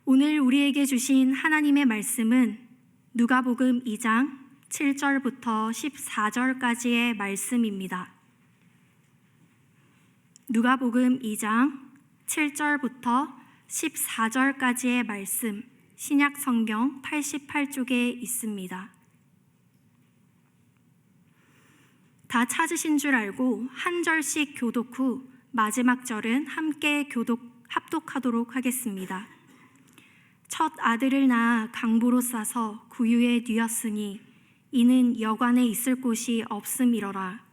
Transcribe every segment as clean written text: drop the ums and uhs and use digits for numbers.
오늘 우리에게 주신 하나님의 말씀은 누가복음 2장 7절부터 14절까지의 말씀입니다. 누가복음 2장 7절부터 14절까지의 말씀, 신약 성경 88쪽에 있습니다. 다 찾으신 줄 알고 한 절씩 교독 후 마지막 절은 함께 합독하도록 하겠습니다. 첫 아들을 낳아 강보로 싸서 구유에 뉘었으니 이는 여관에 있을 곳이 없음이러라.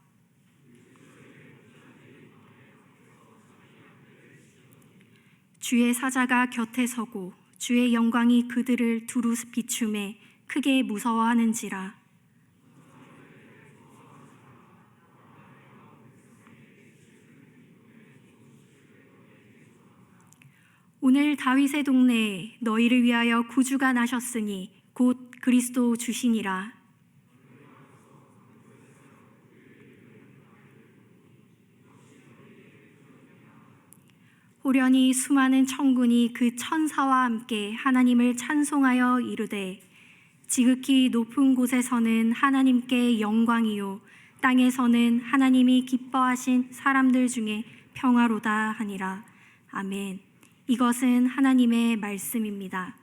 주의 사자가 곁에 서고 주의 영광이 그들을 두루 비추매 크게 무서워하는지라. 오늘 다윗의 동네에 너희를 위하여 구주가 나셨으니 곧 그리스도 주시니라. 호련히 수많은 천군이 그 천사와 함께 하나님을 찬송하여 이르되 지극히 높은 곳에서는 하나님께 영광이요 땅에서는 하나님이 기뻐하신 사람들 중에 평화로다 하니라. 아멘. 이것은 하나님의 말씀입니다.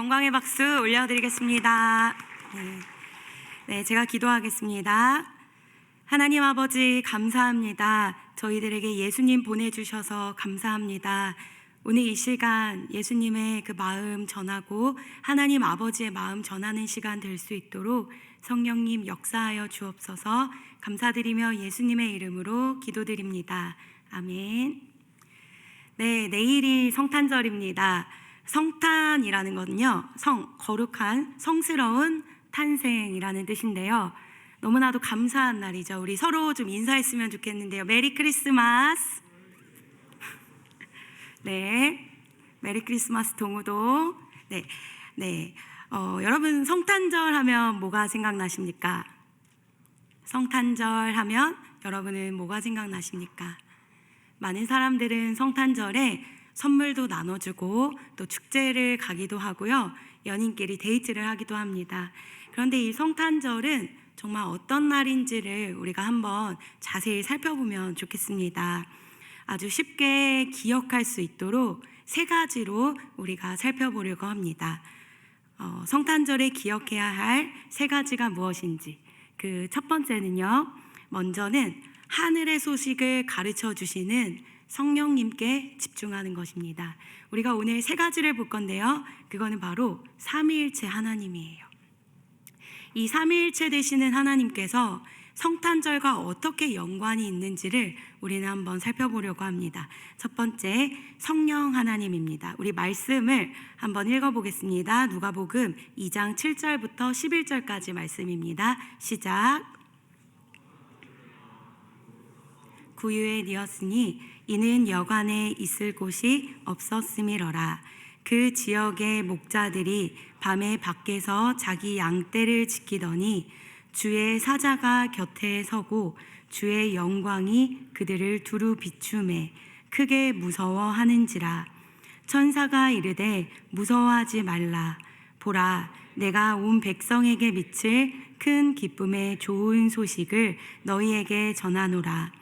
영광의 박수 올려드리겠습니다. 네, 제가 기도하겠습니다. 하나님 아버지 감사합니다. 저희들에게 예수님 보내주셔서 감사합니다. 오늘 이 시간 예수님의 그 마음 전하고 하나님 아버지의 마음 전하는 시간 될 수 있도록 성령님 역사하여 주옵소서. 감사드리며 예수님의 이름으로 기도드립니다. 아멘. 네, 내일이 성탄절입니다. 성탄이라는 것은요, 거룩한, 성스러운 탄생이라는 뜻인데요. 너무나도 감사한 날이죠. 우리 서로 좀 인사했으면 좋겠는데요. 메리 크리스마스. 네, 메리 크리스마스 동우도. 네. 여러분 성탄절 하면 뭐가 생각나십니까? 성탄절 하면 여러분은 뭐가 생각나십니까? 많은 사람들은 성탄절에 선물도 나눠주고 또 축제를 가기도 하고요. 연인끼리 데이트를 하기도 합니다. 그런데 이 성탄절은 정말 어떤 날인지를 우리가 한번 자세히 살펴보면 좋겠습니다. 아주 쉽게 기억할 수 있도록 세 가지로 우리가 살펴보려고 합니다. 성탄절에 기억해야 할 세 가지가 무엇인지. 그 첫 번째는요, 먼저는 하늘의 소식을 가르쳐 주시는 성령님께 집중하는 것입니다. 우리가 오늘 세 가지를 볼 건데요, 그거는 바로 삼위일체 하나님이에요. 이 삼위일체 되시는 하나님께서 성탄절과 어떻게 연관이 있는지를 우리는 한번 살펴보려고 합니다. 첫 번째, 성령 하나님입니다. 우리 말씀을 한번 읽어보겠습니다. 누가복음 2장 7절부터 11절까지 말씀입니다. 시작. 구유에 니었으니 이는 여관에 있을 곳이 없었음이러라. 그 지역의 목자들이 밤에 밖에서 자기 양떼를 지키더니 주의 사자가 곁에 서고 주의 영광이 그들을 두루 비추매 크게 무서워하는지라. 천사가 이르되 무서워하지 말라. 보라, 내가 온 백성에게 미칠 큰 기쁨의 좋은 소식을 너희에게 전하노라.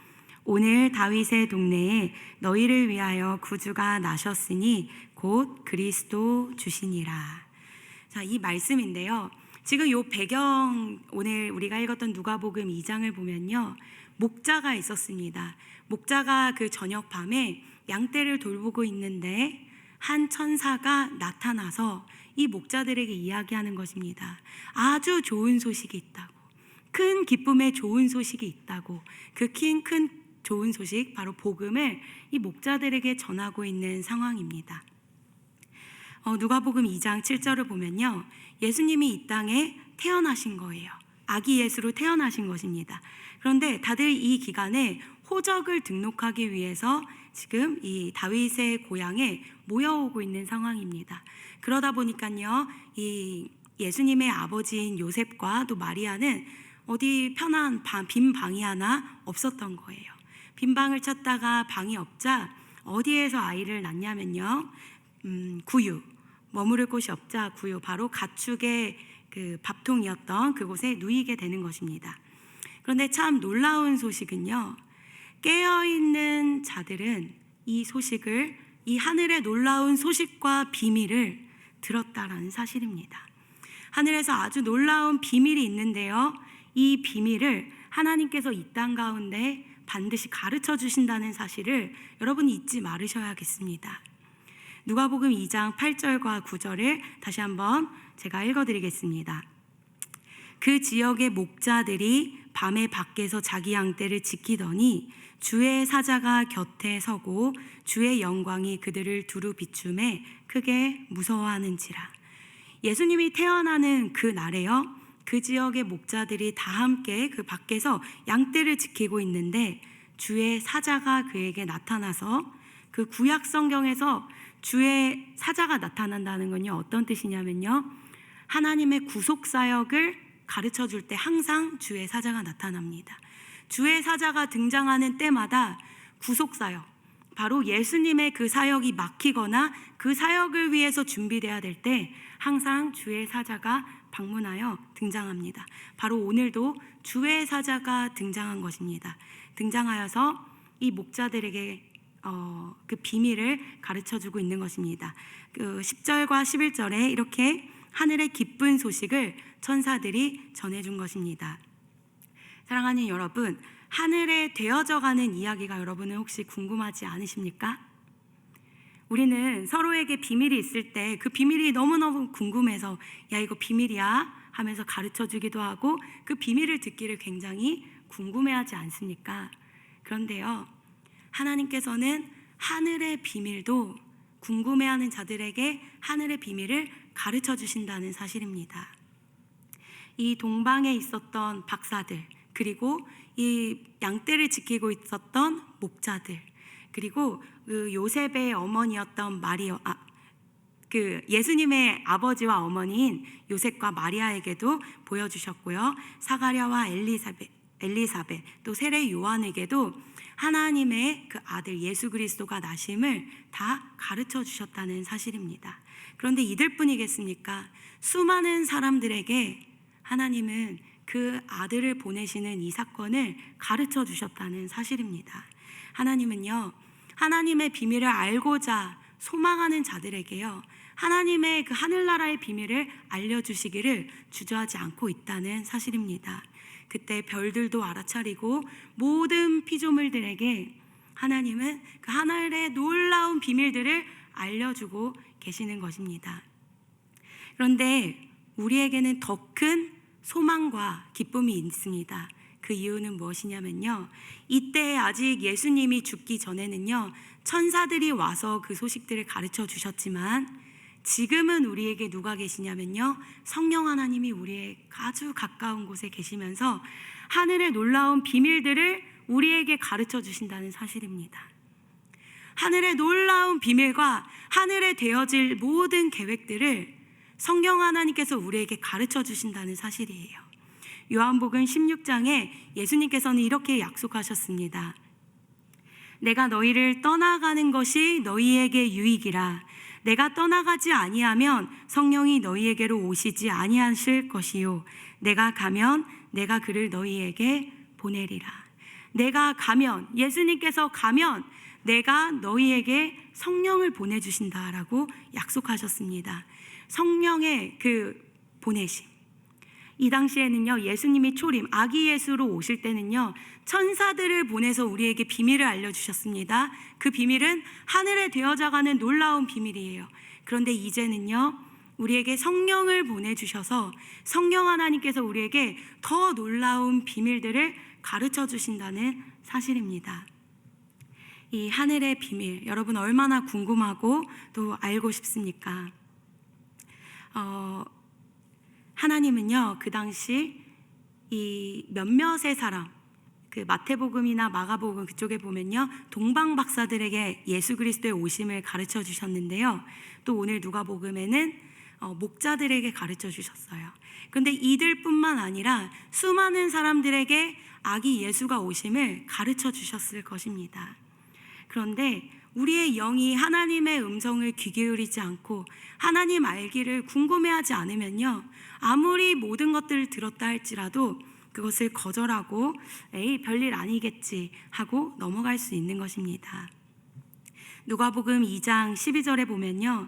오늘 다윗의 동네에 너희를 위하여 구주가 나셨으니 곧 그리스도 주시니라. 자, 이 말씀인데요, 지금 이 배경, 오늘 우리가 읽었던 누가복음 2장을 보면요, 목자가 있었습니다. 목자가 그 저녁 밤에 양떼를 돌보고 있는데 한 천사가 나타나서 이 목자들에게 이야기하는 것입니다. 아주 좋은 소식이 있다고, 큰 기쁨의 좋은 소식이 있다고. 그 큰 좋은 소식, 바로 복음을 이 목자들에게 전하고 있는 상황입니다. 누가복음 2장 7절을 보면요, 예수님이 이 땅에 태어나신 거예요. 아기 예수로 태어나신 것입니다. 그런데 다들 이 기간에 호적을 등록하기 위해서 지금 이 다윗의 고향에 모여오고 있는 상황입니다. 그러다 보니까요, 이 예수님의 아버지인 요셉과 또 마리아는 어디 편한 빈 방이 하나 없었던 거예요. 빈 방을 찾다가 방이 없자 어디에서 아이를 낳냐면요, 구유, 머무를 곳이 없자 구유, 바로 가축의 그 밥통이었던 그곳에 누이게 되는 것입니다. 그런데 참 놀라운 소식은요, 깨어있는 자들은 이 소식을, 이 하늘의 놀라운 소식과 비밀을 들었다라는 사실입니다. 하늘에서 아주 놀라운 비밀이 있는데요, 이 비밀을 하나님께서 이 땅 가운데 반드시 가르쳐 주신다는 사실을 여러분이 잊지 말으셔야겠습니다. 누가복음 2장 8절과 9절을 다시 한번 제가 읽어드리겠습니다. 그 지역의 목자들이 밤에 밖에서 자기 양떼를 지키더니 주의 사자가 곁에 서고 주의 영광이 그들을 두루 비추매 크게 무서워하는지라. 예수님이 태어나는 그 날에요, 그 지역의 목자들이 다 함께 그 밖에서 양떼를 지키고 있는데 주의 사자가 그에게 나타나서, 그 구약 성경에서 주의 사자가 나타난다는 건요, 어떤 뜻이냐면요, 하나님의 구속 사역을 가르쳐 줄 때 항상 주의 사자가 나타납니다. 주의 사자가 등장하는 때마다 구속 사역, 바로 예수님의 그 사역이 막히거나 그 사역을 위해서 준비돼야 될 때 항상 주의 사자가 방문하여 등장합니다. 바로 오늘도 주의 사자가 등장한 것입니다. 등장하여서 이 목자들에게 그 비밀을 가르쳐주고 있는 것입니다. 그 10절과 11절에 이렇게 하늘의 기쁜 소식을 천사들이 전해준 것입니다. 사랑하는 여러분, 하늘에 되어져가는 이야기가 여러분은 혹시 궁금하지 않으십니까? 우리는 서로에게 비밀이 있을 때 그 비밀이 너무너무 궁금해서 야, 이거 비밀이야? 하면서 가르쳐 주기도 하고 그 비밀을 듣기를 굉장히 궁금해하지 않습니까? 그런데요, 하나님께서는 하늘의 비밀도 궁금해하는 자들에게 하늘의 비밀을 가르쳐 주신다는 사실입니다. 이 동방에 있었던 박사들, 그리고 이 양떼를 지키고 있었던 목자들, 그리고 그 요셉의 어머니였던 그 예수님의 아버지와 어머니인 요셉과 마리아에게도 보여주셨고요. 사가랴와 엘리사벳, 또 세례 요한에게도 하나님의 그 아들 예수 그리스도가 나심을 다 가르쳐 주셨다는 사실입니다. 그런데 이들뿐이겠습니까? 수많은 사람들에게 하나님은 그 아들을 보내시는 이 사건을 가르쳐 주셨다는 사실입니다. 하나님은요, 하나님의 비밀을 알고자 소망하는 자들에게요, 하나님의 그 하늘나라의 비밀을 알려주시기를 주저하지 않고 있다는 사실입니다. 그때 별들도 알아차리고 모든 피조물들에게 하나님은 그 하늘의 놀라운 비밀들을 알려주고 계시는 것입니다. 그런데 우리에게는 더 큰 소망과 기쁨이 있습니다. 그 이유는 무엇이냐면요, 이때 아직 예수님이 죽기 전에는요, 천사들이 와서 그 소식들을 가르쳐 주셨지만 지금은 우리에게 누가 계시냐면요, 성령 하나님이 우리의 아주 가까운 곳에 계시면서 하늘의 놀라운 비밀들을 우리에게 가르쳐 주신다는 사실입니다. 하늘의 놀라운 비밀과 하늘에 되어질 모든 계획들을 성령 하나님께서 우리에게 가르쳐 주신다는 사실이에요. 요한복음 16장에 예수님께서는 이렇게 약속하셨습니다. 내가 너희를 떠나가는 것이 너희에게 유익이라. 내가 떠나가지 아니하면 성령이 너희에게로 오시지 아니하실 것이요, 내가 가면 내가 그를 너희에게 보내리라. 내가 가면, 예수님께서 가면 내가 너희에게 성령을 보내주신다라고 약속하셨습니다. 성령의 그 보내심, 이 당시에는요, 예수님이 초림, 아기 예수로 오실 때는요, 천사들을 보내서 우리에게 비밀을 알려주셨습니다. 그 비밀은 하늘에 되어져가는 놀라운 비밀이에요. 그런데 이제는요, 우리에게 성령을 보내주셔서 성령 하나님께서 우리에게 더 놀라운 비밀들을 가르쳐 주신다는 사실입니다. 이 하늘의 비밀, 여러분 얼마나 궁금하고 또 알고 싶습니까? 하나님은요, 그 당시 이 몇몇의 사람, 그 마태복음이나 마가복음 그쪽에 보면요, 동방 박사들에게 예수 그리스도의 오심을 가르쳐 주셨는데요, 또 오늘 누가복음에는 목자들에게 가르쳐 주셨어요. 그런데 이들뿐만 아니라 수많은 사람들에게 아기 예수가 오심을 가르쳐 주셨을 것입니다. 그런데 우리의 영이 하나님의 음성을 귀 기울이지 않고 하나님 알기를 궁금해하지 않으면요, 아무리 모든 것들을 들었다 할지라도 그것을 거절하고 에이 별일 아니겠지 하고 넘어갈 수 있는 것입니다. 누가복음 2장 12절에 보면요,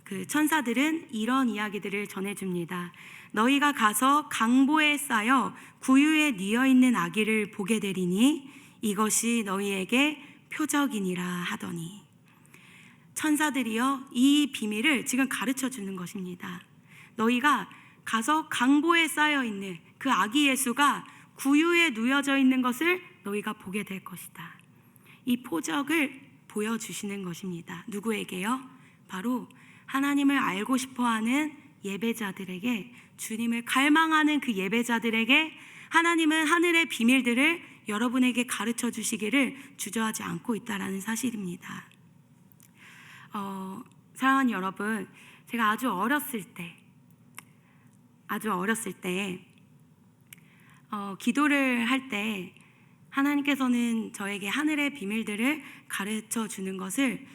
그 천사들은 이런 이야기들을 전해줍니다. 너희가 가서 강보에 쌓여 구유에 뉘어 있는 아기를 보게 되리니 이것이 너희에게 표적이니라 하더니, 천사들이요, 이 비밀을 지금 가르쳐 주는 것입니다. 너희가 가서 강보에 쌓여 있는 그 아기 예수가 구유에 누워져 있는 것을 너희가 보게 될 것이다. 이 표적을 보여주시는 것입니다. 누구에게요? 바로 하나님을 알고 싶어하는 예배자들에게, 주님을 갈망하는 그 예배자들에게 하나님은 하늘의 비밀들을 여러분에게 가르쳐 주시기를 주저하지 않고 있다라는 사실입니다. 사랑하는 여러분, 제가 아주 어렸을 때 기도를 할 때 하나님께서는 저에게 하늘의 비밀들을 가르쳐 주는 것을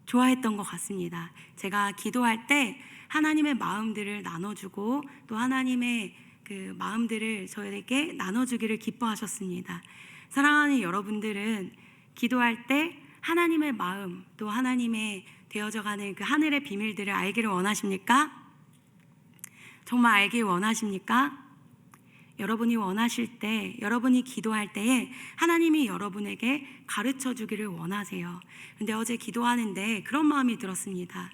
좋아했던 것 같습니다. 제가 기도할 때 하나님의 마음들을 나눠주고 또 하나님의 그 마음들을 저에게 나눠주기를 기뻐하셨습니다. 사랑하는 여러분들은 기도할 때 하나님의 마음, 또 하나님의 되어져가는 그 하늘의 비밀들을 알기를 원하십니까? 정말 알길 원하십니까? 여러분이 원하실 때, 여러분이 기도할 때에 하나님이 여러분에게 가르쳐 주기를 원하세요. 근데 어제 기도하는데 그런 마음이 들었습니다.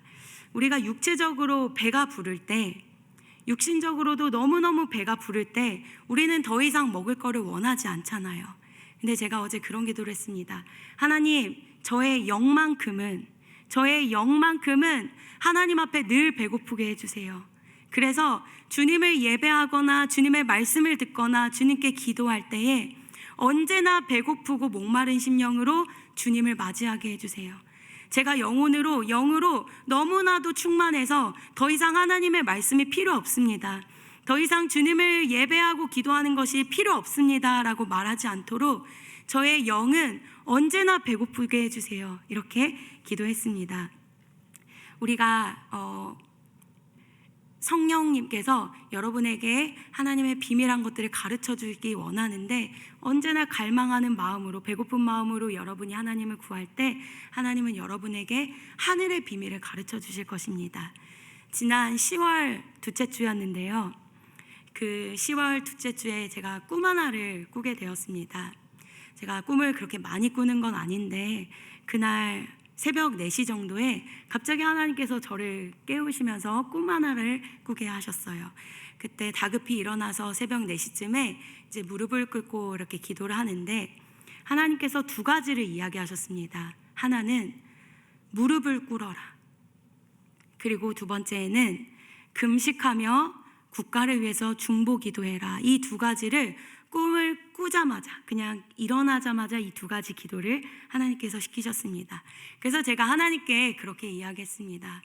우리가 육체적으로 배가 부를 때 육신적으로도 너무너무 배가 부를 때 우리는 더 이상 먹을 거를 원하지 않잖아요. 근데 제가 어제 그런 기도를 했습니다. 하나님, 저의 영만큼은 하나님 앞에 늘 배고프게 해주세요. 그래서 주님을 예배하거나 주님의 말씀을 듣거나 주님께 기도할 때에 언제나 배고프고 목마른 심령으로 주님을 맞이하게 해주세요. 제가 영으로 너무나도 충만해서 더 이상 하나님의 말씀이 필요 없습니다. 더 이상 주님을 예배하고 기도하는 것이 필요 없습니다 라고 말하지 않도록 저의 영은 언제나 배고프게 해주세요. 이렇게 기도했습니다. 우리가 성령님께서 여러분에게 하나님의 비밀한 것들을 가르쳐 주기 원하는데 언제나 갈망하는 마음으로, 배고픈 마음으로 여러분이 하나님을 구할 때 하나님은 여러분에게 하늘의 비밀을 가르쳐 주실 것입니다. 지난 10월 둘째 주였는데요. 그 10월 둘째 주에 제가 꿈 하나를 꾸게 되었습니다. 제가 꿈을 그렇게 많이 꾸는 건 아닌데 그날 새벽 4시 정도에 갑자기 하나님께서 저를 깨우시면서 꿈 하나를 꾸게 하셨어요. 그때 다급히 일어나서 새벽 4시쯤에 이제 무릎을 꿇고 이렇게 기도를 하는데 하나님께서 2가지를 이야기하셨습니다. 하나는 무릎을 꿇어라. 그리고 2번째는 금식하며 국가를 위해서 중보 기도해라. 이 2가지를 꿈을 꾸자마자 그냥 일어나자마자 이 2가지 기도를 하나님께서 시키셨습니다. 그래서 제가 하나님께 그렇게 이야기했습니다.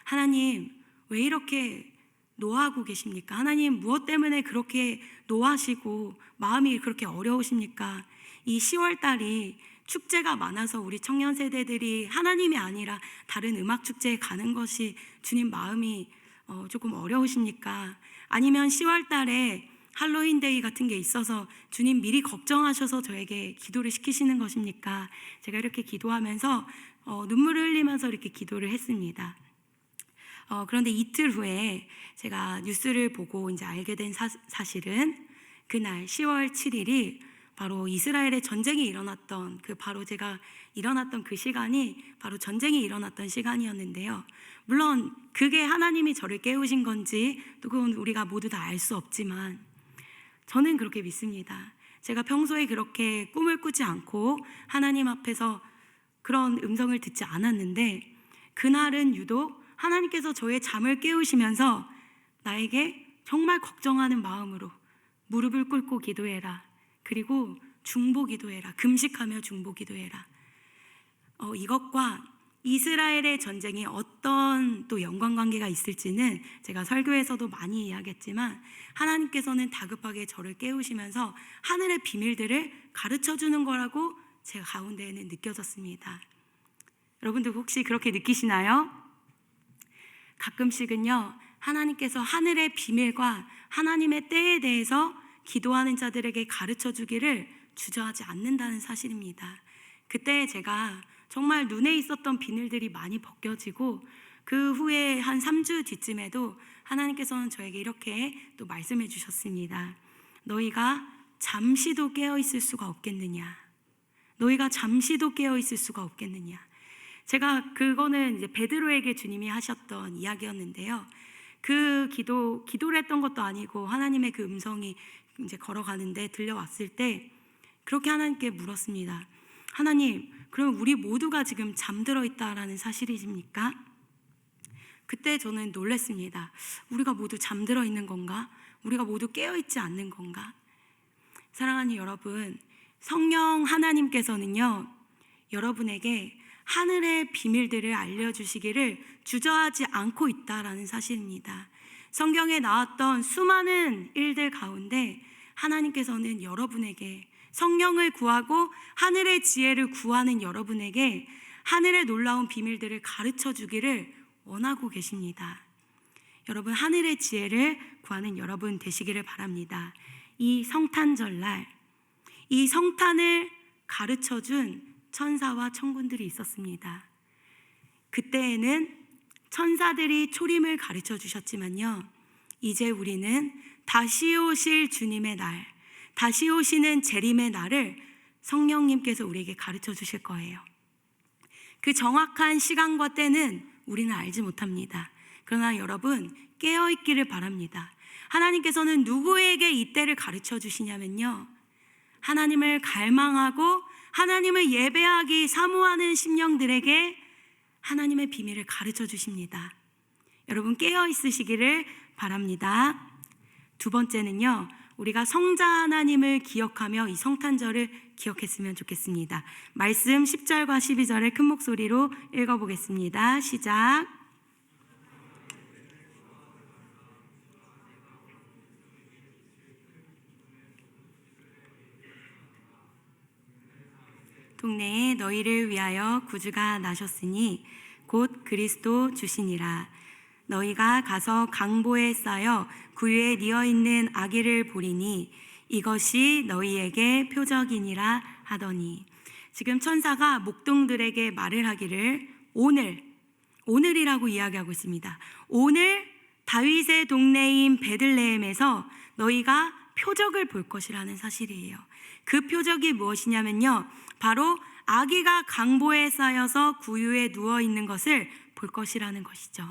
하나님, 왜 이렇게 노하고 계십니까? 하나님, 무엇 때문에 그렇게 노하시고 마음이 그렇게 어려우십니까? 이 10월 달이 축제가 많아서 우리 청년 세대들이 하나님이 아니라 다른 음악 축제에 가는 것이 주님 마음이 조금 어려우십니까? 아니면 10월 달에 할로윈데이 같은 게 있어서 주님 미리 걱정하셔서 저에게 기도를 시키시는 것입니까? 제가 이렇게 기도하면서 눈물을 흘리면서 이렇게 기도를 했습니다. 그런데 이틀 후에 제가 뉴스를 보고 이제 알게 된 사실은 그날 10월 7일이 바로 이스라엘의 전쟁이 일어났던 바로 제가 일어났던 그 시간이 바로 전쟁이 일어났던 시간이었는데요. 물론 그게 하나님이 저를 깨우신 건지 또 그건 우리가 모두 다 알 수 없지만 저는 그렇게 믿습니다. 제가 평소에 그렇게 꿈을 꾸지 않고 하나님 앞에서 그런 음성을 듣지 않았는데 그날은 유독 하나님께서 저의 잠을 깨우시면서 나에게 정말 걱정하는 마음으로 무릎을 꿇고 기도해라. 그리고 중보 기도해라. 금식하며 중보 기도해라. 이것과 이스라엘의 전쟁이 어떤 또 연관관계가 있을지는 제가 설교에서도 많이 이야기했지만 하나님께서는 다급하게 저를 깨우시면서 하늘의 비밀들을 가르쳐주는 거라고 제가 가운데에는 느껴졌습니다. 여러분들 혹시 그렇게 느끼시나요? 가끔씩은요, 하나님께서 하늘의 비밀과 하나님의 때에 대해서 기도하는 자들에게 가르쳐 주기를 주저하지 않는다는 사실입니다. 그때 제가 정말 눈에 있었던 비늘들이 많이 벗겨지고 그 후에 한 3주 뒤쯤에도 하나님께서는 저에게 이렇게 또 말씀해 주셨습니다. 너희가 잠시도 깨어 있을 수가 없겠느냐? 너희가 잠시도 깨어 있을 수가 없겠느냐? 제가 그거는 이제 베드로에게 주님이 하셨던 이야기였는데요. 그 기도를 했던 것도 아니고 하나님의 그 음성이 이제 걸어가는데 들려왔을 때 그렇게 하나님께 물었습니다. 하나님, 그럼 우리 모두가 지금 잠들어 있다라는 사실이십니까? 그때 저는 놀랐습니다. 우리가 모두 잠들어 있는 건가? 우리가 모두 깨어 있지 않는 건가? 사랑하는 여러분, 성령 하나님께서는요, 여러분에게 하늘의 비밀들을 알려주시기를 주저하지 않고 있다라는 사실입니다. 성경에 나왔던 수많은 일들 가운데 하나님께서는 여러분에게 성령을 구하고 하늘의 지혜를 구하는 여러분에게 하늘의 놀라운 비밀들을 가르쳐 주기를 원하고 계십니다. 여러분, 하늘의 지혜를 구하는 여러분 되시기를 바랍니다. 이 성탄절날, 이 성탄을 가르쳐 준 천사와 천군들이 있었습니다. 그때에는 천사들이 초림을 가르쳐 주셨지만요, 이제 우리는 다시 오실 주님의 날, 다시 오시는 재림의 날을 성령님께서 우리에게 가르쳐 주실 거예요. 그 정확한 시간과 때는 우리는 알지 못합니다. 그러나 여러분 깨어 있기를 바랍니다. 하나님께서는 누구에게 이 때를 가르쳐 주시냐면요, 하나님을 갈망하고 하나님을 예배하기 사모하는 심령들에게 하나님의 비밀을 가르쳐 주십니다. 여러분 깨어 있으시기를 바랍니다. 두 번째는요, 우리가 성자 하나님을 기억하며 이 성탄절을 기억했으면 좋겠습니다. 말씀 10절과 12절을 큰 목소리로 읽어보겠습니다. 시작. 동네에 너희를 위하여 구주가 나셨으니 곧 그리스도 주시니라. 너희가 가서 강보에 쌓여 구유에 뉘어 있는 아기를 보리니 이것이 너희에게 표적이니라 하더니, 지금 천사가 목동들에게 말을 하기를 오늘이라고 이야기하고 있습니다. 오늘 다윗의 동네인 베들레헴에서 너희가 표적을 볼 것이라는 사실이에요. 그 표적이 무엇이냐면요, 바로 아기가 강보에 쌓여서 구유에 누워 있는 것을 볼 것이라는 것이죠.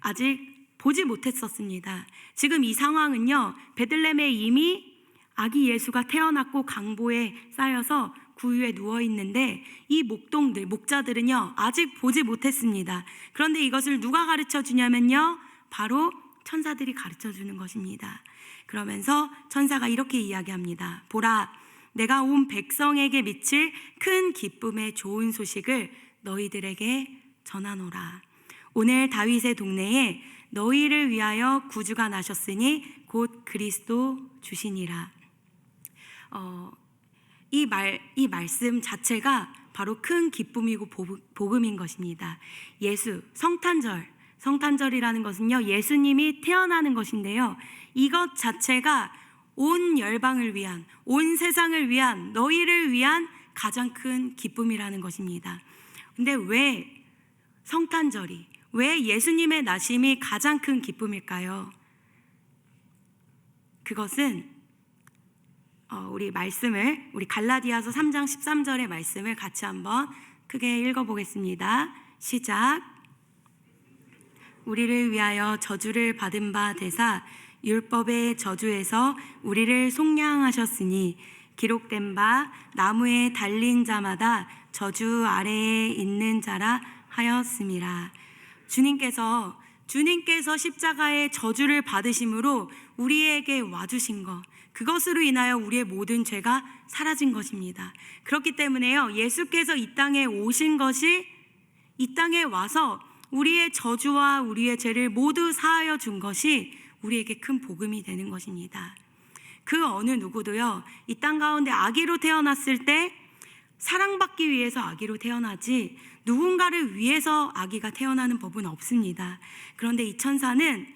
아직 보지 못했었습니다. 지금 이 상황은요, 베들레헴에 이미 아기 예수가 태어났고 강보에 쌓여서 구유에 누워 있는데 이 목자들은요 아직 보지 못했습니다. 그런데 이것을 누가 가르쳐 주냐면요, 바로 천사들이 가르쳐 주는 것입니다. 그러면서 천사가 이렇게 이야기합니다. 보라, 내가 온 백성에게 미칠 큰 기쁨의 좋은 소식을 너희들에게 전하노라. 오늘 다윗의 동네에 너희를 위하여 구주가 나셨으니 곧 그리스도 주시니라. 이 말씀 자체가 바로 큰 기쁨이고 복음인 것입니다. 성탄절이라는 것은요, 예수님이 태어나는 것인데요, 이것 자체가 온 열방을 위한, 온 세상을 위한, 너희를 위한 가장 큰 기쁨이라는 것입니다. 근데 왜 성탄절이, 왜 예수님의 나심이 가장 큰 기쁨일까요? 그것은 우리 갈라디아서 3장 13절의 말씀을 같이 한번 크게 읽어보겠습니다. 시작. 우리를 위하여 저주를 받은 바 되사 율법의 저주에서 우리를 속량하셨으니 기록된 바 나무에 달린 자마다 저주 아래에 있는 자라 하였음이라. 주님께서 십자가의 저주를 받으심으로 우리에게 와주신 것, 그것으로 인하여 우리의 모든 죄가 사라진 것입니다. 그렇기 때문에요, 예수께서 이 땅에 오신 것이, 이 땅에 와서 우리의 저주와 우리의 죄를 모두 사하여 준 것이 우리에게 큰 복음이 되는 것입니다. 그 어느 누구도요, 이 땅 가운데 아기로 태어났을 때 사랑받기 위해서 아기로 태어나지 누군가를 위해서 아기가 태어나는 법은 없습니다. 그런데 이 천사는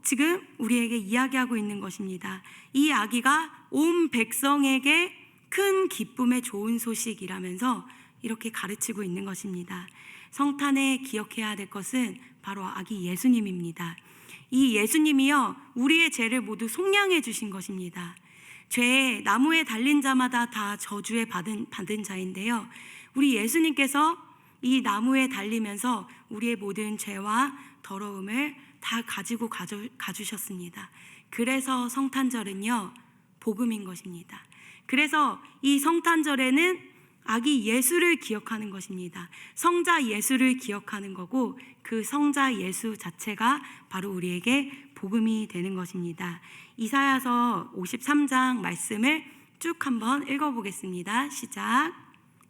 지금 우리에게 이야기하고 있는 것입니다. 이 아기가 온 백성에게 큰 기쁨의 좋은 소식이라면서 이렇게 가르치고 있는 것입니다. 성탄에 기억해야 될 것은 바로 아기 예수님입니다. 이 예수님이요, 우리의 죄를 모두 속량해 주신 것입니다. 죄에 나무에 달린 자마다 다 저주에 받은 자인데요, 우리 예수님께서 이 나무에 달리면서 우리의 모든 죄와 더러움을 다 가지고 가주셨습니다. 그래서 성탄절은요, 복음인 것입니다. 그래서 이 성탄절에는 아기 예수를 기억하는 것입니다. 성자 예수를 기억하는 거고, 그 성자 예수 자체가 바로 우리에게 복음이 되는 것입니다. 이사야서 53장 말씀을 쭉 한번 읽어보겠습니다. 시작.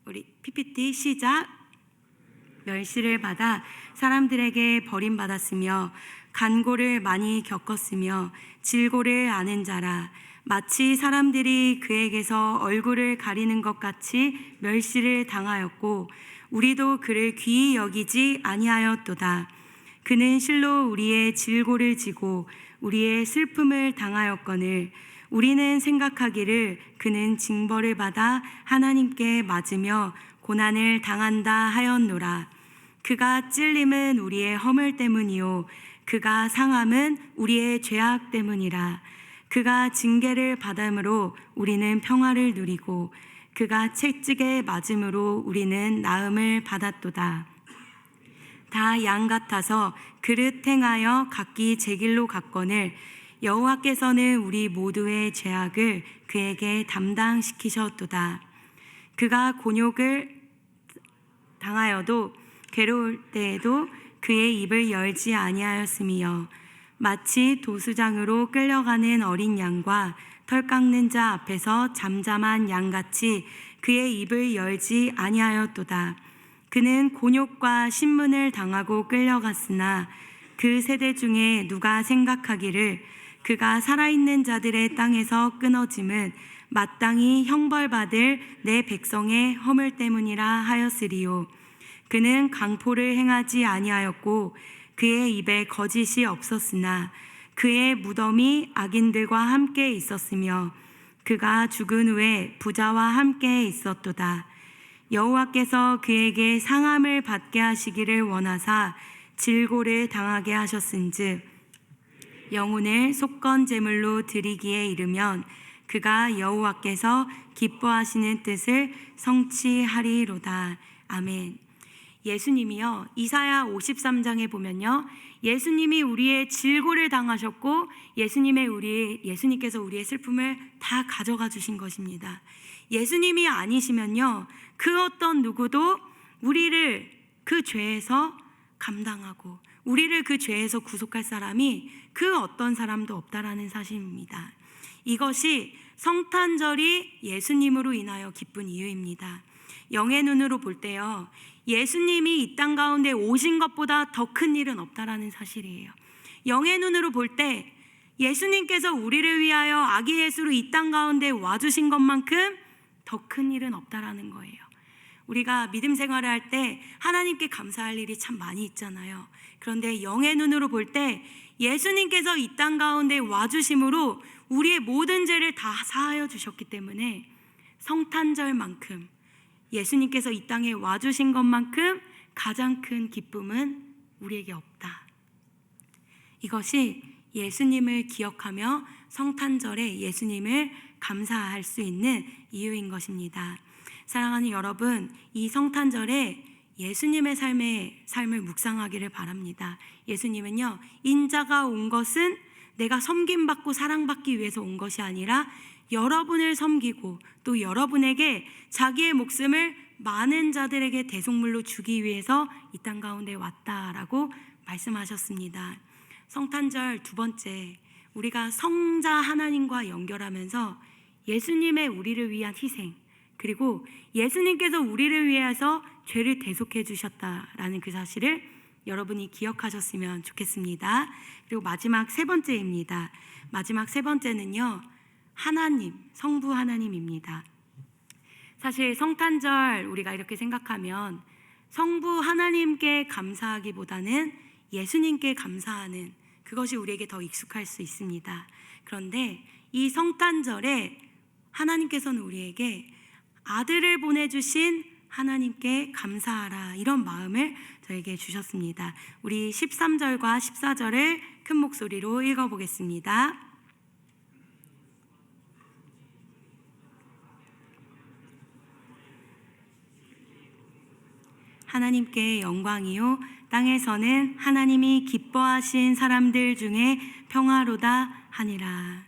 우리 PPT 시작. 멸시를 받아 사람들에게 버림받았으며 간고를 많이 겪었으며 질고를 아는 자라. 마치 사람들이 그에게서 얼굴을 가리는 것 같이 멸시를 당하였고 우리도 그를 귀히 여기지 아니하였도다. 그는 실로 우리의 질고를 지고 우리의 슬픔을 당하였거늘 우리는 생각하기를 그는 징벌을 받아 하나님께 맞으며 고난을 당한다 하였노라. 그가 찔림은 우리의 허물 때문이요 그가 상함은 우리의 죄악 때문이라. 그가 징계를 받음으로 우리는 평화를 누리고 그가 채찍에 맞음으로 우리는 나음을 받았도다. 다 양 같아서 그릇 행하여 각기 제 길로 갔거늘 여호와께서는 우리 모두의 죄악을 그에게 담당시키셨도다. 그가 곤욕을 당하여도 괴로울 때에도 그의 입을 열지 아니하였으며 마치 도수장으로 끌려가는 어린 양과 털 깎는 자 앞에서 잠잠한 양같이 그의 입을 열지 아니하였도다. 그는 곤욕과 신문을 당하고 끌려갔으나 그 세대 중에 누가 생각하기를 그가 살아있는 자들의 땅에서 끊어짐은 마땅히 형벌받을 내 백성의 허물 때문이라 하였으리요. 그는 강포를 행하지 아니하였고 그의 입에 거짓이 없었으나 그의 무덤이 악인들과 함께 있었으며 그가 죽은 후에 부자와 함께 있었도다. 여호와께서 그에게 상함을 받게 하시기를 원하사 질고를 당하게 하셨은즉 영혼을 속건 제물로 드리기에 이르면 그가 여호와께서 기뻐하시는 뜻을 성취하리로다. 아멘. 예수님이요, 이사야 53장에 보면요, 예수님이 우리의 질고를 당하셨고 예수님께서 우리의 슬픔을 다 가져가 주신 것입니다. 예수님이 아니시면요, 그 어떤 누구도 우리를 그 죄에서 감당하고 우리를 그 죄에서 구속할 사람이 그 어떤 사람도 없다라는 사실입니다. 이것이 성탄절이 예수님으로 인하여 기쁜 이유입니다. 영의 눈으로 볼 때요, 예수님이 이 땅 가운데 오신 것보다 더 큰 일은 없다라는 사실이에요. 영의 눈으로 볼 때 예수님께서 우리를 위하여 아기 예수로 이 땅 가운데 와주신 것만큼 더 큰 일은 없다라는 거예요. 우리가 믿음 생활을 할 때 하나님께 감사할 일이 참 많이 있잖아요. 그런데 영의 눈으로 볼 때 예수님께서 이 땅 가운데 와주심으로 우리의 모든 죄를 다 사하여 주셨기 때문에 성탄절만큼 예수님께서 이 땅에 와주신 것만큼 가장 큰 기쁨은 우리에게 없다. 이것이 예수님을 기억하며 성탄절에 예수님을 감사할 수 있는 이유인 것입니다. 사랑하는 여러분, 이 성탄절에 예수님의 삶을 묵상하기를 바랍니다. 예수님은요, 인자가 온 것은 내가 섬김받고 사랑받기 위해서 온 것이 아니라 여러분을 섬기고 또 여러분에게 자기의 목숨을 많은 자들에게 대속물로 주기 위해서 이 땅 가운데 왔다라고 말씀하셨습니다. 성탄절 두 번째, 우리가 성자 하나님과 연결하면서 예수님의 우리를 위한 희생, 그리고 예수님께서 우리를 위해서 죄를 대속해 주셨다라는 그 사실을 여러분이 기억하셨으면 좋겠습니다. 그리고 마지막 세 번째입니다. 마지막 세 번째는요, 하나님, 성부 하나님입니다. 사실 성탄절 우리가 이렇게 생각하면 성부 하나님께 감사하기보다는 예수님께 감사하는 그것이 우리에게 더 익숙할 수 있습니다. 그런데 이 성탄절에 하나님께서는 우리에게 아들을 보내주신 하나님께 감사하라, 이런 마음을 저에게 주셨습니다. 우리 13절과 14절을 큰 목소리로 읽어보겠습니다. 하나님께 영광이요, 땅에서는 하나님이 기뻐하신 사람들 중에 평화로다 하니라.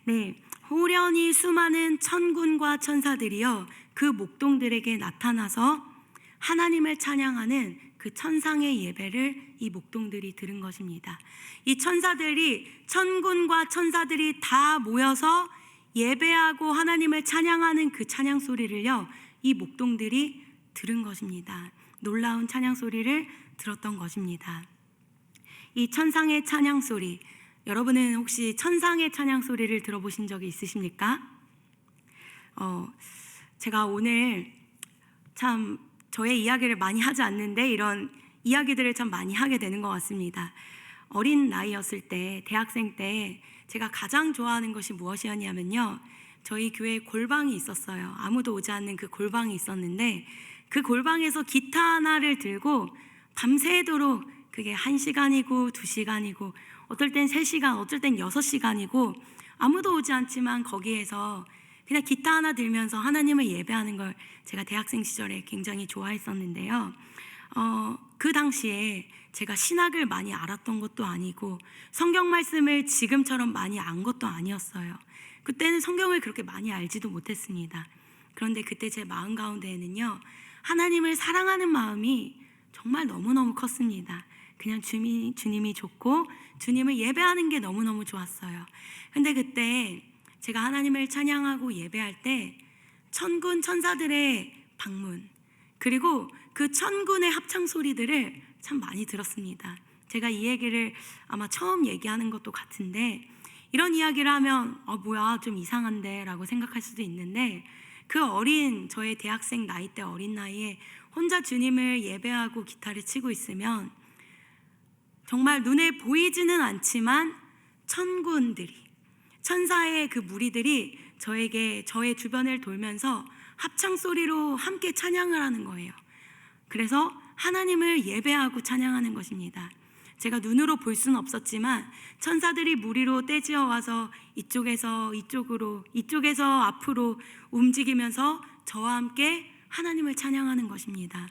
네, 호련히 수많은 천군과 천사들이요, 그 목동들에게 나타나서 하나님을 찬양하는 그 천상의 예배를 이 목동들이 들은 것입니다. 이 천군과 천사들이 다 모여서 예배하고 하나님을 찬양하는 그 찬양 소리를요, 이 목동들이 들은 것입니다. 놀라운 찬양 소리를 들었던 것입니다. 이 천상의 찬양 소리, 여러분은 혹시 천상의 찬양 소리를 들어보신 적이 있으십니까? 제가 오늘 참 저의 이야기를 많이 하지 않는데 이런 이야기들을 참 많이 하게 되는 것 같습니다. 어린 나이였을 때, 대학생 때 제가 가장 좋아하는 것이 무엇이었냐면요, 저희 교회에 골방이 있었어요. 아무도 오지 않는 그 골방이 있었는데 그 골방에서 기타 하나를 들고 밤새도록, 그게 1시간이고 2시간이고 어떨 땐 3시간, 어떨 땐 6시간이고 아무도 오지 않지만 거기에서 그냥 기타 하나 들면서 하나님을 예배하는 걸 제가 대학생 시절에 굉장히 좋아했었는데요. 그 당시에 제가 신학을 많이 알았던 것도 아니고 성경 말씀을 지금처럼 많이 안 것도 아니었어요. 그때는 성경을 그렇게 많이 알지도 못했습니다. 그런데 그때 제 마음 가운데에는요, 하나님을 사랑하는 마음이 정말 너무너무 컸습니다. 그냥 주님이 좋고 주님을 예배하는 게 너무너무 좋았어요. 근데 그때 제가 하나님을 찬양하고 예배할 때 천군 천사들의 방문, 그리고 그 천군의 합창 소리들을 참 많이 들었습니다. 제가 이 얘기를 아마 처음 얘기하는 것도 같은데, 이런 이야기를 하면 뭐야 좀 이상한데 라고 생각할 수도 있는데, 그 어린 저의 대학생 나이 때 어린 나이에 혼자 주님을 예배하고 기타를 치고 있으면 정말 눈에 보이지는 않지만 천군들이, 천사의 그 무리들이 저의 주변을 돌면서 합창 소리로 함께 찬양을 하는 거예요. 그래서 하나님을 예배하고 찬양하는 것입니다. 제가 눈으로 볼 수는 없었지만 천사들이 무리로 떼지어 와서 이쪽에서 이쪽으로, 이쪽에서 앞으로 움직이면서 저와 함께 하나님을 찬양하는 것입니다.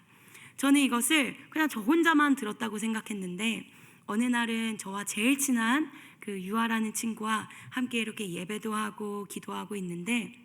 저는 이것을 그냥 저 혼자만 들었다고 생각했는데, 어느 날은 저와 제일 친한 그 유아라는 친구와 함께 이렇게 예배도 하고 기도하고 있는데,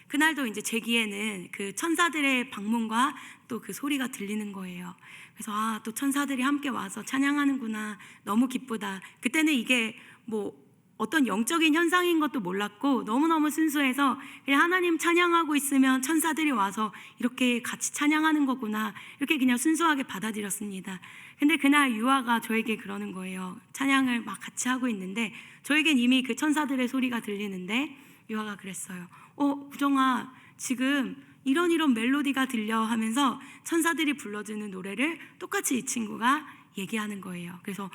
그날도 이제 제 귀에는 그 천사들의 방문과 또 그 소리가 들리는 거예요. 그래서 또 천사들이 함께 와서 찬양하는구나, 너무 기쁘다. 그때는 이게 뭐 어떤 영적인 현상인 것도 몰랐고 너무너무 순수해서 그냥 하나님 찬양하고 있으면 천사들이 와서 이렇게 같이 찬양하는 거구나, 이렇게 그냥 순수하게 받아들였습니다. 근데 그날 유아가 저에게 그러는 거예요. 찬양을 막 같이 하고 있는데 저에겐 이미 그 천사들의 소리가 들리는데 유아가 그랬어요. 우정아, 지금 이런 멜로디가 들려 하면서 천사들이 불러주는 노래를 똑같이 이 친구가 얘기하는 거예요. 그래서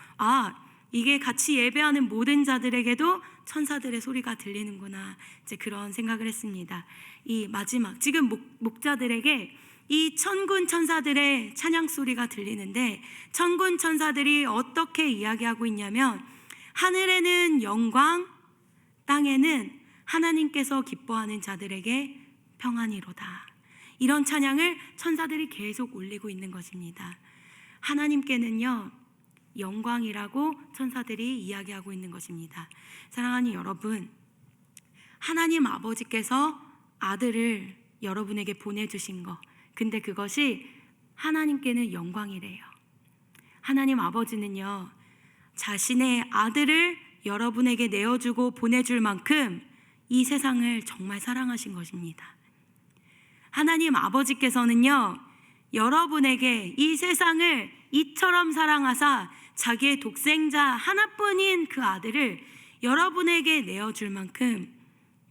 이게 같이 예배하는 모든 자들에게도 천사들의 소리가 들리는구나, 이제 그런 생각을 했습니다. 이 마지막, 지금 목자들에게 이 천군 천사들의 찬양 소리가 들리는데, 천군 천사들이 어떻게 이야기하고 있냐면, 하늘에는 영광, 땅에는 하나님께서 기뻐하는 자들에게 평안이로다. 이런 찬양을 천사들이 계속 올리고 있는 것입니다. 하나님께는요, 영광이라고 천사들이 이야기하고 있는 것입니다. 사랑하는 여러분, 하나님 아버지께서 아들을 여러분에게 보내주신 것, 근데 그것이 하나님께는 영광이래요. 하나님 아버지는요, 자신의 아들을 여러분에게 내어주고 보내줄 만큼 이 세상을 정말 사랑하신 것입니다. 하나님 아버지께서는요, 여러분에게 이 세상을 이처럼 사랑하사 자기의 독생자 하나뿐인 그 아들을 여러분에게 내어줄 만큼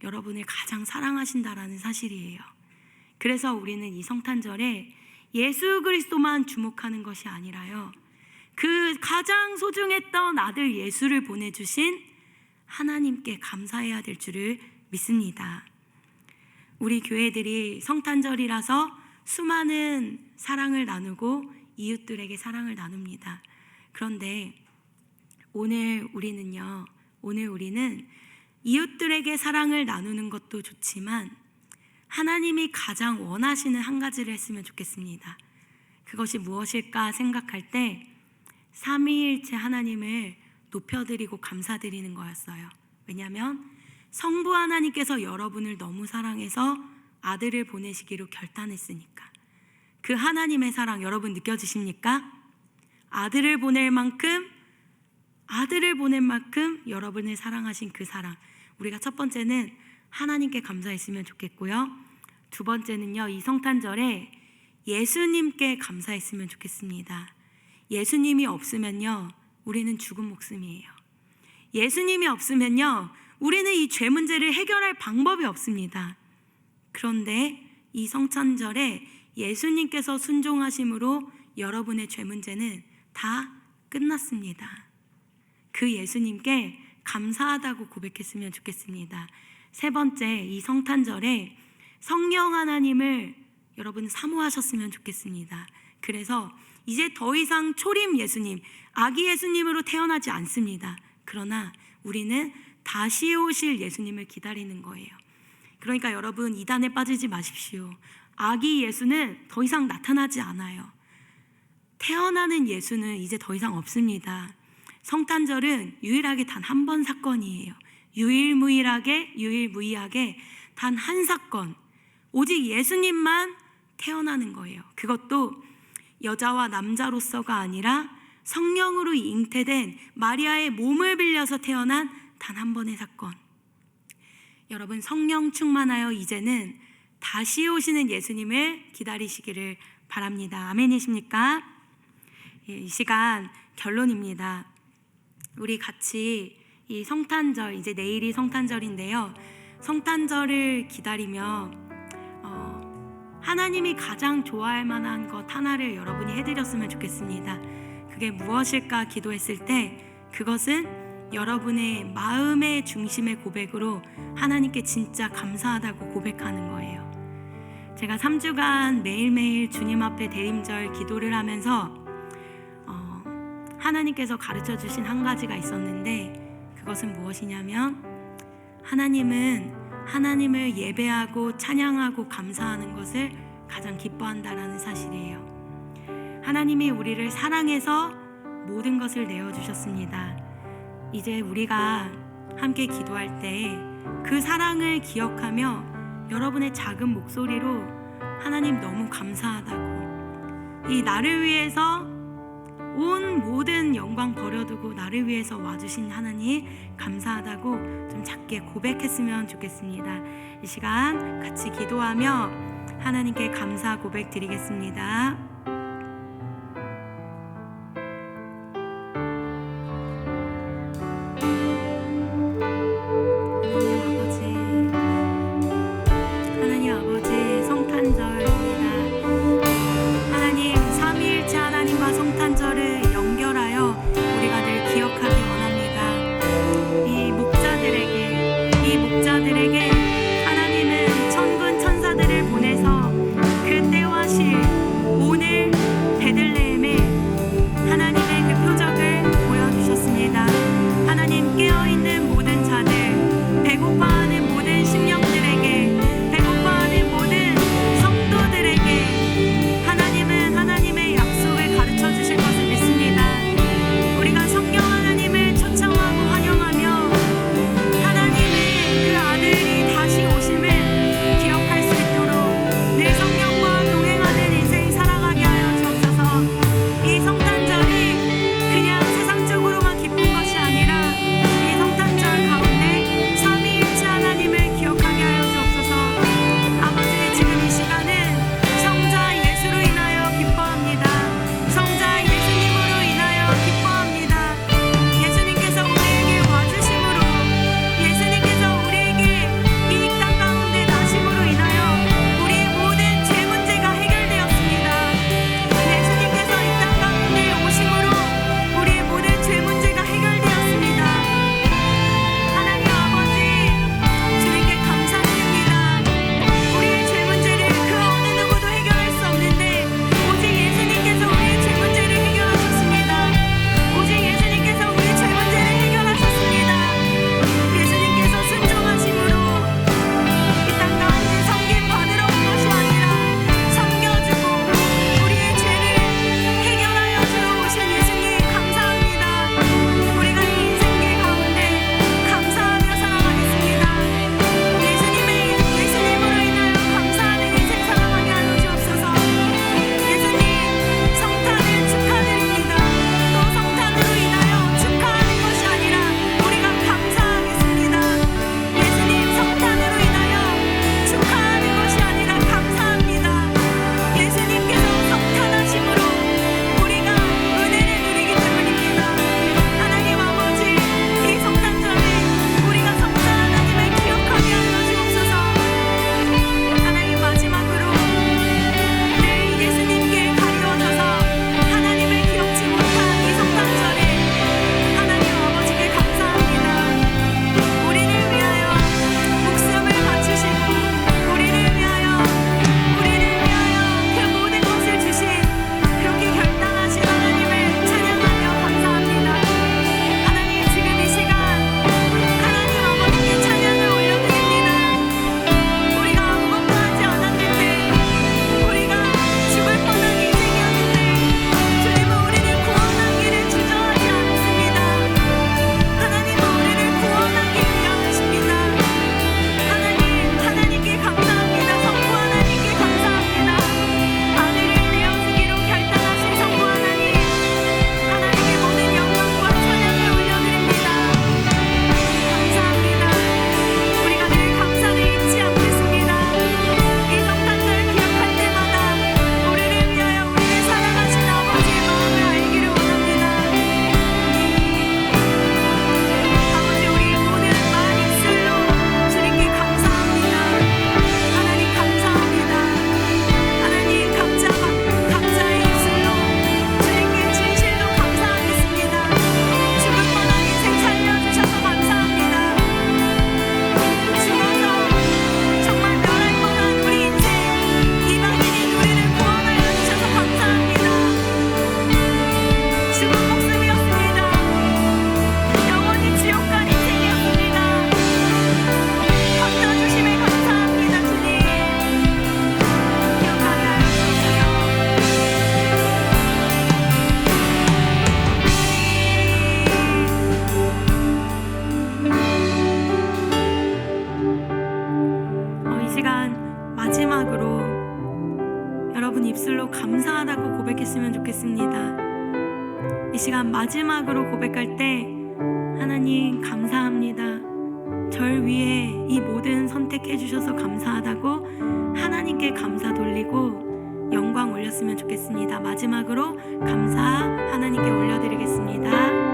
여러분을 가장 사랑하신다라는 사실이에요. 그래서 우리는 이 성탄절에 예수 그리스도만 주목하는 것이 아니라요, 그 가장 소중했던 아들 예수를 보내주신 하나님께 감사해야 될 줄을 믿습니다. 우리 교회들이 성탄절이라서 수많은 사랑을 나누고 이웃들에게 사랑을 나눕니다. 그런데 오늘 우리는 이웃들에게 사랑을 나누는 것도 좋지만 하나님이 가장 원하시는 한 가지를 했으면 좋겠습니다. 그것이 무엇일까 생각할 때 삼위일체 하나님을 높여드리고 감사드리는 거였어요. 왜냐하면 성부 하나님께서 여러분을 너무 사랑해서 아들을 보내시기로 결단했으니까. 그 하나님의 사랑 여러분 느껴지십니까? 아들을 보낼 만큼 여러분을 사랑하신 그 사랑, 우리가 첫 번째는 하나님께 감사했으면 좋겠고요, 두 번째는요, 이 성탄절에 예수님께 감사했으면 좋겠습니다. 예수님이 없으면요, 우리는 죽은 목숨이에요. 예수님이 없으면요, 우리는 이 죄 문제를 해결할 방법이 없습니다. 그런데 이 성탄절에 예수님께서 순종하심으로 여러분의 죄 문제는 다 끝났습니다. 그 예수님께 감사하다고 고백했으면 좋겠습니다. 세 번째, 이 성탄절에 성령 하나님을 여러분 사모하셨으면 좋겠습니다. 그래서 이제 더 이상 초림 예수님, 아기 예수님으로 태어나지 않습니다. 그러나 우리는 다시 오실 예수님을 기다리는 거예요. 그러니까 여러분, 이단에 빠지지 마십시오. 아기 예수는 더 이상 나타나지 않아요. 태어나는 예수는 이제 더 이상 없습니다. 성탄절은 유일하게 단 한 번 사건이에요. 유일무이하게 단 한 사건, 오직 예수님만 태어나는 거예요. 그것도 여자와 남자로서가 아니라 성령으로 잉태된 마리아의 몸을 빌려서 태어난 단 한 번의 사건. 여러분, 성령 충만하여 이제는 다시 오시는 예수님을 기다리시기를 바랍니다. 아멘이십니까? 이 시간 결론입니다. 우리 같이 이 성탄절, 이제 내일이 성탄절인데요, 성탄절을 기다리며 하나님이 가장 좋아할 만한 것 하나를 여러분이 해드렸으면 좋겠습니다. 그게 무엇일까 기도했을 때 그것은 여러분의 마음의 중심의 고백으로 하나님께 진짜 감사하다고 고백하는 거예요. 제가 3주간 매일매일 주님 앞에 대림절 기도를 하면서 하나님께서 가르쳐 주신 한 가지가 있었는데, 그것은 무엇이냐면 하나님은 하나님을 예배하고 찬양하고 감사하는 것을 가장 기뻐한다라는 사실이에요. 하나님이 우리를 사랑해서 모든 것을 내어주셨습니다. 이제 우리가 함께 기도할 때 그 사랑을 기억하며 여러분의 작은 목소리로 하나님 너무 감사하다고, 이 나를 위해서 온 모든 영광 버려두고 나를 위해서 와주신 하나님 감사하다고 좀 작게 고백했으면 좋겠습니다. 이 시간 같이 기도하며 하나님께 감사 고백 드리겠습니다. 하나님 아버지, 성탄절입니다. 하나님, 삼위일체 하나님과 성탄절을 연결하여 우리가 늘 기억하기 원합니다. 이 목자들에게 하나님은 천군 천사들을 보내서 그 때와 실, 오늘 마지막으로 여러분 입술로 감사하다고 고백했으면 좋겠습니다. 이 시간 마지막으로 고백할 때 하나님 감사합니다. 절 위해 이 모든 선택해 주셔서 감사하다고 하나님께 감사 돌리고 영광 올렸으면 좋겠습니다. 마지막으로 감사 하나님께 올려드리겠습니다.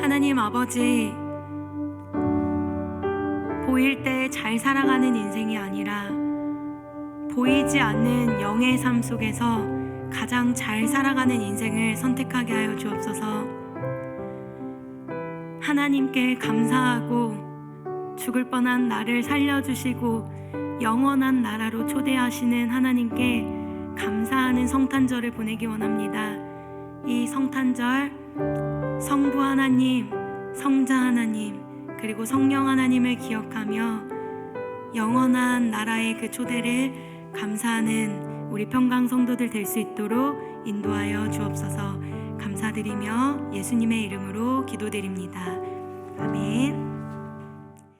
하나님 아버지, 보일 때 잘 살아가는 인생이 아니라 보이지 않는 영의 삶 속에서 가장 잘 살아가는 인생을 선택하게 하여 주옵소서. 하나님께 감사하고 죽을 뻔한 나를 살려주시고 영원한 나라로 초대하시는 하나님께 감사하는 성탄절을 보내기 원합니다. 이 성탄절 성부 하나님, 성자 하나님, 그리고 성령 하나님을 기억하며 영원한 나라의 그 초대를 감사하는 우리 평강 성도들 될 수 있도록 인도하여 주옵소서. 감사드리며 예수님의 이름으로 기도드립니다. 아멘.